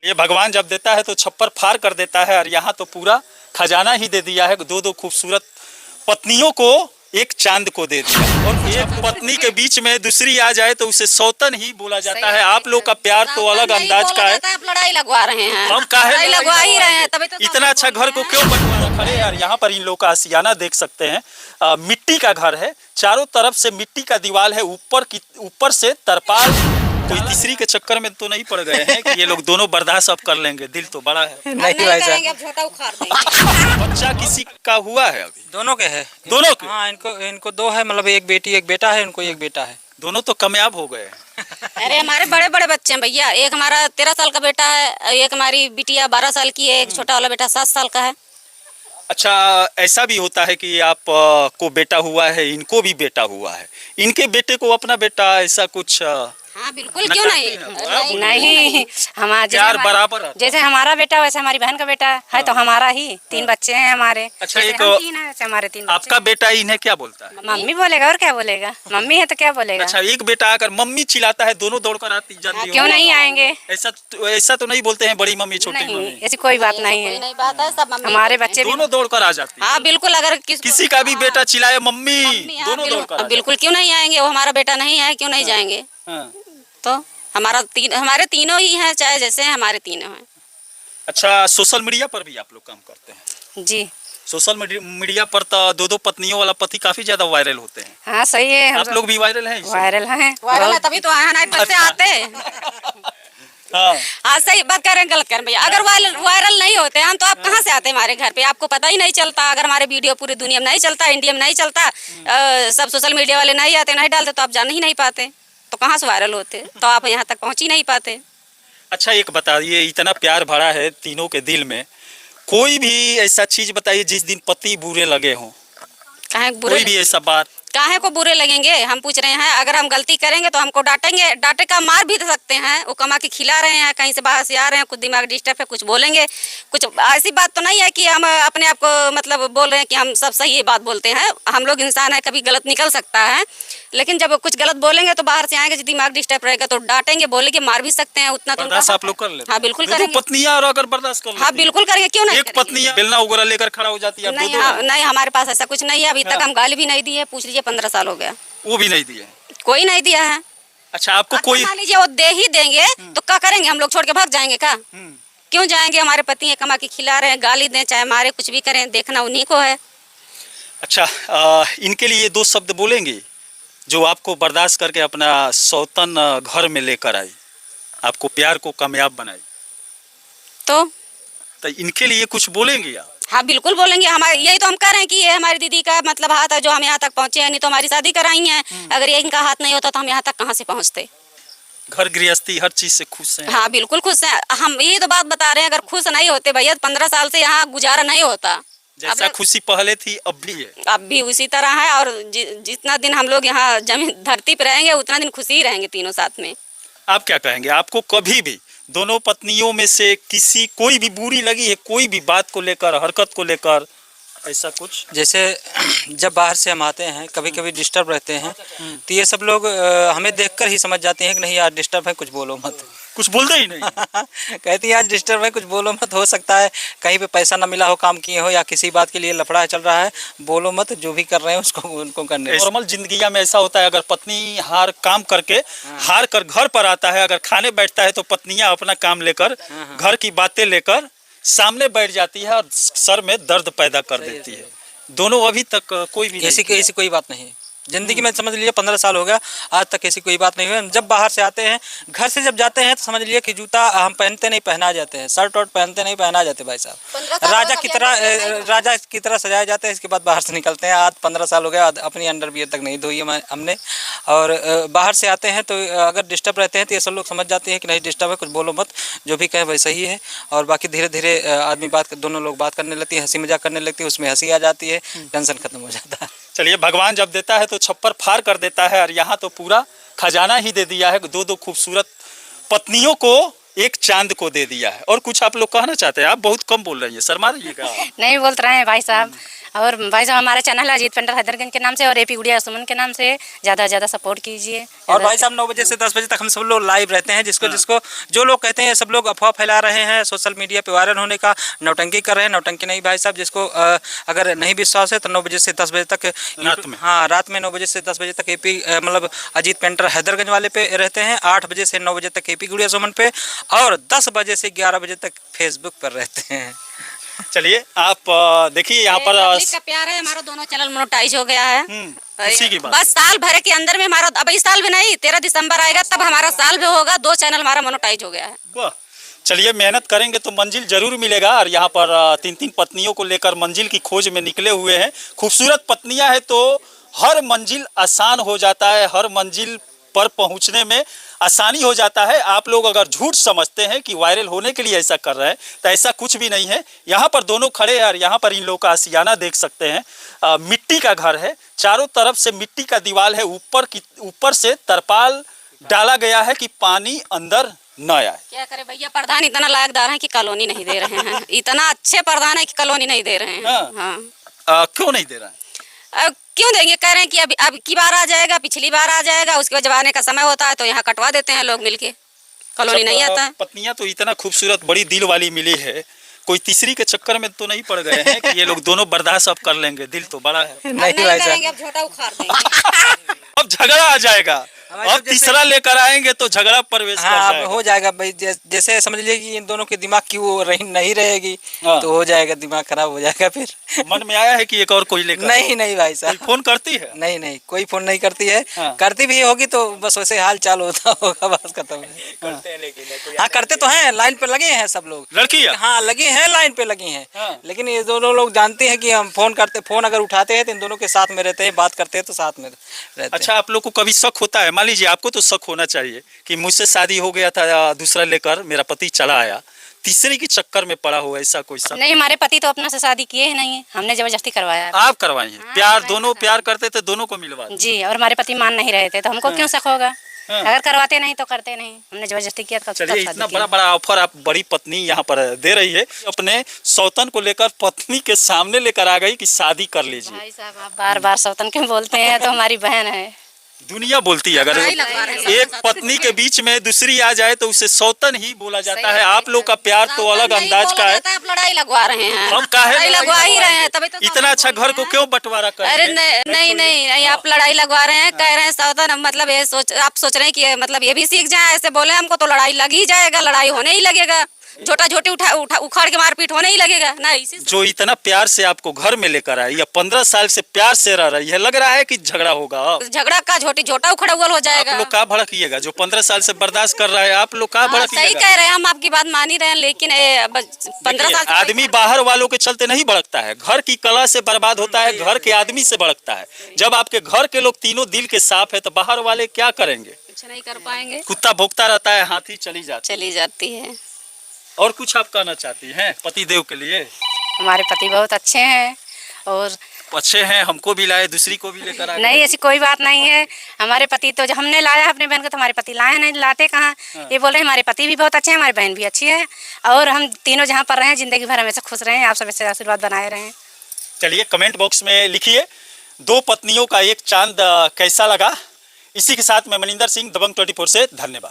ये भगवान जब देता है तो छप्पर फाड़ कर देता है, और यहाँ तो पूरा खजाना ही दे दिया है। दो दो खूबसूरत पत्नियों को एक चांद को दे दिया, और एक पत्नी के बीच में दूसरी आ जाए तो उसे सौतन ही बोला जाता है। आप लोग का प्यार तो अलग अंदाज का है। आप लड़ाई लगवा रहे हैं, हम काहे लड़ाई लगवा ही रहे हैं, तभी तो इतना अच्छा घर को क्यों बनवा रखा है यार। यहाँ पर इन लोग का आशियाना देख सकते हैं, मिट्टी का घर है, चारों तरफ से मिट्टी का दीवार है, ऊपर से तरपाल। कोई तीसरी के चक्कर में तो नहीं पड़ गए हैं कि ये लोग दोनों बर्दाश्त अब कर लेंगे? दिल तो बड़ा है। नहीं भाई साहब, झोटा उखाड़ देंगे। बच्चा किसी का हुआ है अभी? दोनों के है। दोनों के? हाँ, इनको दो है, मतलब एक बेटी एक बेटा है, इनको एक बेटा है। दोनों तो कामयाब हो गए। अरे हमारे बड़े बड़े बच्चे हैं भैया, एक हमारा 13 साल का बेटा है, एक हमारी बिटिया 12 साल की है, एक छोटा वाला बेटा 7 साल का है। अच्छा, ऐसा भी होता है कि आप को बेटा हुआ है, इनको भी बेटा हुआ है, इनके बेटे को अपना बेटा, ऐसा कुछ? हाँ बिल्कुल, क्यों नहीं? नहीं, प्यार बराबर है। जैसे हमारा बेटा वैसे हमारी बहन का बेटा है, तो हमारा ही 3 बच्चे हैं हमारे। अच्छा, जैसे एक हम 3 हैं, वैसे हमारे 3 आपका बेटा इन्हें क्या बोलता है? मम्मी बोलेगा, और क्या बोलेगा? मम्मी है तो क्या बोलेगा? अच्छा, एक बेटा आकर मम्मी चिल्लाता है, दोनों दौड़कर आती जाती क्यों नहीं आएंगे? ऐसा तो नहीं बोलते हैं बड़ी मम्मी छोटी नहीं, मम्मी? ऐसी कोई बात नहीं है। नहीं बात है, सब हमारे बच्चे भी दोनों दौड़कर आ जाती है। हाँ बिल्कुल, अगर किसी का भी बेटा चिल्लाए मम्मी, दोनों दौड़कर बिल्कुल क्यों नहीं आएंगे? वो हमारा बेटा नहीं है, क्यों नहीं जाएंगे? तो हमारे तीनों ही हैं, चाहे जैसे हैं, हमारे तीनों हैं। अच्छा, सोशल मीडिया पर भी आप लोग काम करते हैं? जी, सोशल मीडिया पर तो दो पत्नियों वाला पति काफी ज्यादा वायरल होते हैं। हाँ सही है। आप लोग भी वायरल हैं? वायरल हैं। वायरल है तभी तो नाइट से आते हैं। हाँ सही बात कर रहे हैं, गलत कर रहे हैं भैया। अगर वायरल नहीं होते हम तो आप कहाँ से आते हमारे घर पे? आपको पता ही नहीं चलता। अगर हमारे वीडियो पूरी दुनिया में नहीं चलता, इंडिया में नहीं चलता, सब सोशल मीडिया वाले नहीं आते, नहीं डालते, तो आप जान ही नहीं पाते, तो कहाँ से वायरल होते? तो आप यहाँ तक पहुँच ही नहीं पाते। अच्छा, एक बताइए, इतना प्यार भरा है तीनों के दिल में, कोई भी ऐसा चीज बताइए जिस दिन पति बुरे लगे हों? काहे बुरे? कोई भी ऐसा बात? काहे को बुरे लगेंगे? हम पूछ रहे हैं, अगर हम गलती करेंगे तो हमको डांटेंगे, डांटे का मार भी सकते हैं। वो कमा के खिला रहे हैं, कहीं से बाहर से आ रहे हैं, कुछ दिमाग डिस्टर्ब है, कुछ बोलेंगे। कुछ ऐसी बात तो नहीं है कि हम अपने आप को मतलब बोल रहे हैं कि हम सब सही बात बोलते हैं। हम लोग इंसान है, कभी गलत निकल सकता है, लेकिन जब कुछ गलत बोलेंगे तो बाहर से आएंगे, दिमाग डिस्टर्ब रहेगा तो डांटेंगे, बोलेंगे, मार भी सकते हैं। उतना तो बर्दाश्त आप लोग कर लेते? हाँ बिल्कुल करेंगे। पत्नियां और अगर बर्दाश्त कर, हाँ बिल्कुल करेंगे, क्यों नहीं? एक पत्नी बेलना वगैरह लेकर खड़ा हो जाती है? नहीं, हमारे पास ऐसा कुछ नहीं है। अभी तक हम गाली भी नहीं दी है, पूछ लीजिए, 15 साल हो गया। वो भी नहीं दिए? कोई नहीं दिया है। अच्छा, आपको कोई मान लीजिए वो दे ही देंगे तो क्या करेंगे? हम लोग छोड़ के भाग जाएंगे क्या? क्यों जाएंगे? हमारे पति है, कमा के खिला रहे हैं, गाली दें चाहे मारे, कुछ भी करें, देखना उन्हीं को है। अच्छा, इनके लिए 2 शब्द बोलेंगे जो आपको बर्दाश्त करके अपना सौतन घर में लेकर आई, आपको प्यार को कामयाब बनाई, तो इनके लिए कुछ बोलेंगे आप? हाँ बिल्कुल बोलेंगे। हमारे यही तो हम कह रहे हैं कि ये हमारी दीदी का मतलब हाथ है जो हम यहाँ तक पहुँचे हैं, नहीं तो हमारी शादी कराई है। अगर ये इनका हाथ नहीं होता तो हम यहाँ तक कहाँ से पहुँचते? घर गृहस्थी हर चीज से खुश हैं? हाँ बिल्कुल खुश हैं। हम ये तो बात बता रहे हैं, अगर खुश नहीं होते भैया 15 साल से यहाँ गुजारा नहीं होता। जैसा खुशी पहले थी अब भी है? अब भी उसी तरह है, और जितना दिन हम लोग यहाँ जमीन धरती पे रहेंगे उतना दिन खुशी ही रहेंगे तीनों साथ में। आप क्या कहेंगे? आपको कभी भी दोनों पत्नियों में से कोई भी बुरी लगी है, कोई भी बात को लेकर, हरकत को लेकर, ऐसा कुछ? जैसे जब बाहर से हम आते हैं, कभी कभी डिस्टर्ब रहते हैं, तो ये सब लोग हमें देखकर ही समझ जाते हैं कि नहीं यार डिस्टर्ब है, कुछ बोलो मत। कुछ बोलते ही नहीं? कहती है आज डिस्टर्ब है, कुछ बोलो मत। हो सकता है कहीं पे पैसा ना मिला हो, काम किए हो, या किसी बात के लिए लफड़ा चल रहा है, बोलो मत, जो भी कर रहे हैं उसको उनको करने। नॉर्मल जिंदगी में ऐसा होता है, अगर पत्नी काम करके हार कर घर पर आता है, अगर खाने बैठता है तो पत्नियां अपना काम लेकर, घर की बातें लेकर सामने बैठ जाती है और सर में दर्द पैदा कर देती है। दोनों अभी तक कोई भी ऐसी कोई बात नहीं जिंदगी में, समझ लीजिए 15 साल हो गया, आज तक ऐसी कोई बात नहीं हुई। जब बाहर से आते हैं, घर से जब जाते हैं, तो समझ लीजिए कि जूता हम पहनते नहीं पहना जाते हैं, शर्ट वर्ट पहनते नहीं पहना जाते। भाई साहब राजा की तरह सजाए जाते हैं। इसके बाद बाहर से निकलते हैं, आज 15 साल हो गया, अपनी अंडरवियर तक नहीं धोई हमने। और बाहर से आते हैं तो अगर डिस्टर्ब रहते हैं तो ये सब लोग समझ जाते हैं कि नहीं डिस्टर्ब है, कुछ बोलो मत, जो भी कहें वैसा ही है। और बाकी धीरे धीरे आदमी दोनों लोग बात करने लगती है, हंसी मजाक करने लगती है, उसमें हंसी आ जाती है, टेंशन खत्म हो जाता है। चलिए, भगवान जब देता है तो छप्पर फाड़ कर देता है, और यहाँ तो पूरा खजाना ही दे दिया है। 2 खूबसूरत पत्नियों को एक चांद को दे दिया है। और कुछ आप लोग कहना चाहते हैं? आप बहुत कम बोल रही हैं, शर्मा रही है क्या? नहीं बोल रहे हैं भाई साहब। और भाई साहब हमारा चैनल है अजीत पेंटर हैदरगंज के नाम से और एपी गुड़िया सुमन के नाम से, ज़्यादा से ज़्यादा सपोर्ट कीजिए। और भाई साहब 9 बजे से 10 बजे तक हम सब लोग लाइव रहते हैं। जिसको जो लोग कहते हैं, सब लोग अफवाह फैला रहे हैं सोशल मीडिया पे वायरल होने का, नौटंकी कर रहे हैं। नौटंकी नहीं भाई साहब, जिसको अगर नहीं विश्वास है तो 9 बजे से 10 बजे तक रात में, हाँ रात में 9 बजे से 10 बजे तक एपी मतलब अजीत पेंटर हैदरगंज वाले पे रहते हैं। 8 बजे से 9 बजे तक एपी गुड़िया सुमन पे, और 10 बजे से 11 बजे तक फेसबुक पर रहते हैं। चलिए आप देखिए यहाँ पर पब्लिक का प्यार है, हमारा दोनों चैनल मोनेटाइज हो गया है। इसी की बात। बस साल भर के अंदर में हमारा, अब इस साल भी नहीं, 13 दिसंबर आएगा तब हमारा साल भी होगा, 2 चैनल हमारा मोनेटाइज हो गया है। वाह, चलिए मेहनत करेंगे तो मंजिल जरूर मिलेगा। और यहाँ पर 3-3 पत्नियों को लेकर मंजिल की खोज में निकले हुए हैं। खूबसूरत पत्नियां हैं तो हर मंजिल आसान हो जाता है, हर मंजिल पर पहुंचने में आसानी हो जाता है। आप लोग अगर झूठ समझते हैं कि वायरल होने के लिए ऐसा कर रहे हैं तो ऐसा कुछ भी नहीं है। यहाँ पर दोनों खड़े हैं और यहाँ पर इन लोगों का आशियाना देख सकते हैं। मिट्टी का घर है, चारों तरफ से मिट्टी का दीवार है, ऊपर से तरपाल डाला गया है कि पानी अंदर न आए। क्या करे भैया, प्रधान इतना लायकदार है कि कॉलोनी नहीं दे रहे हैं। इतना अच्छे प्रधान है कि कॉलोनी नहीं दे रहे हैं। हाँ। क्यों नहीं दे रहे हैं? क्यों देंगे? कह रहे हैं कि अब की बार आ जाएगा, पिछली बार आ जाएगा, उसके बाद जब आने का समय होता है तो यहाँ कटवा देते हैं लोग मिलके, कॉलोनी नहीं आता है। पत्नियां तो इतना खूबसूरत बड़ी दिल वाली मिली है, कोई तीसरी के चक्कर में तो नहीं पड़ गए हैं कि ये लोग दोनों बर्दाश्त अब कर लेंगे? दिल तो बड़ा है। नहीं भाई साहब, अब झोटा उखाड़ देंगे। अब झगड़ा आ जाएगा, अब तीसरा लेकर आएंगे तो झगड़ा प्रवेश कर हाँ जाएगा। हो जाएगा भाई। जैसे समझ लीजिए कि इन दोनों के दिमाग की वो नहीं रहेगी हाँ। तो हो जाएगा, दिमाग खराब हो जाएगा फिर। मन में आया है कि एक और कोई लेकर? नहीं भाई साहब, कोई फोन करती है? नहीं कोई फोन नहीं करती है। हाँ। करती भी होगी तो बस वैसे हाल चाल होता होगा, बस खत्म है। करते हैं लेकिन हाँ करते तो हैं, लाइन पे लगे हैं सब लोग। लड़कियां? हाँ लगी हैं, लाइन पे लगी हैं। हाँ। लेकिन ये दोनों लोग जानते हैं कि हम फोन अगर उठाते हैं तो इन दोनों के साथ में रहते हैं, बात करते हैं तो साथ में रहते हैं। अच्छा, आप लोग को कभी शक होता है? मान लीजिए आपको तो शक होना चाहिए कि मुझसे शादी हो गया था, दूसरा लेकर मेरा पति चला आया, तीसरे के चक्कर में पड़ा हो, ऐसा कोई शक? नहीं, हमारे पति तो अपना से शादी किए ही नहीं है, हमने जबरदस्ती करवाया है। आप करवाई हैं? प्यार, दोनों प्यार करते थे, दोनों को मिलवा दिया। जी, और हमारे पति मान नहीं रहे थे तो हमको क्यों शक होगा? अगर करवाते नहीं तो करते नहीं, हमने जबरदस्ती किया तो चलिए, इतना बड़ा ऑफर आप बड़ी पत्नी यहाँ पर दे रही है, अपने सौतन को लेकर पत्नी के सामने लेकर आ गई कि शादी कर लीजिए। भाई साहब आप बार सौतन क्यों बोलते हैं? तो हमारी बहन है। दुनिया बोलती है, अगर एक पत्नी के बीच में दूसरी आ जाए तो उसे सौतन ही बोला जाता है। आप लोग का प्यार तो अलग अंदाज का है। आप लड़ाई लगवा रहे हैं। हम काहे लड़ाई लगवा ही रहे हैं, तभी तो इतना अच्छा घर को क्यों बंटवारा कर? अरे नहीं, आप लड़ाई लगवा रहे हैं, कह रहे हैं सौतन, मतलब ये आप सोच रहे हैं कि मतलब ये भी सीख जाए, ऐसे बोले हमको तो लड़ाई लग ही जाएगा, लड़ाई होने ही लगेगा, झोटा झोटी उखाड़ के मारपीट होने ही लगेगा ना। इसी जो इतना प्यार से आपको घर में लेकर आई या 15 साल से प्यार से रह रही है, लग रहा है कि झगड़ा होगा। झगड़ा का झोटा उखड़ा हुआ हो जाएगा। आप लोग का भड़किएगा? जो 15 साल से बर्दाश्त कर रहा है, आप लोग का भड़किएगा? सही कह रहे हैं, हम आपकी बात मान ही रहे हैं, लेकिन 15 साल से आदमी बाहर वालों के चलते नहीं भड़कता है, घर की कला से बर्बाद होता है, घर के आदमी से भड़कता है। जब आपके घर के लोग तीनों दिल के साफ है तो बाहर वाले क्या करेंगे? कुछ नहीं कर पाएंगे। कुत्ता भौंकता रहता है, हाथी चली जाती है। और कुछ आप कहना चाहती हैं पति देव के लिए? हमारे पति बहुत अच्छे हैं और अच्छे हैं, हमको भी लाए, दूसरी को भी लेकर आए। नहीं, ऐसी कोई बात नहीं है। हमारे पति तो जब हमने लाया अपने बहन को तो हमारे पति लाए नहीं, लाते कहाँ। ये बोल रहे हैं हमारे पति भी बहुत अच्छे हैं, हमारी बहन भी अच्छी है और हम तीनों जहाँ पर रहे जिंदगी भर हमेशा खुश रहें, आप सब ऐसे आशीर्वाद बनाए रहें। चलिए कमेंट बॉक्स में लिखिए 2 पत्नियों का एक चांद कैसा लगा। इसी के साथ मैं मनिंदर सिंह, दबंग 24 से धन्यवाद।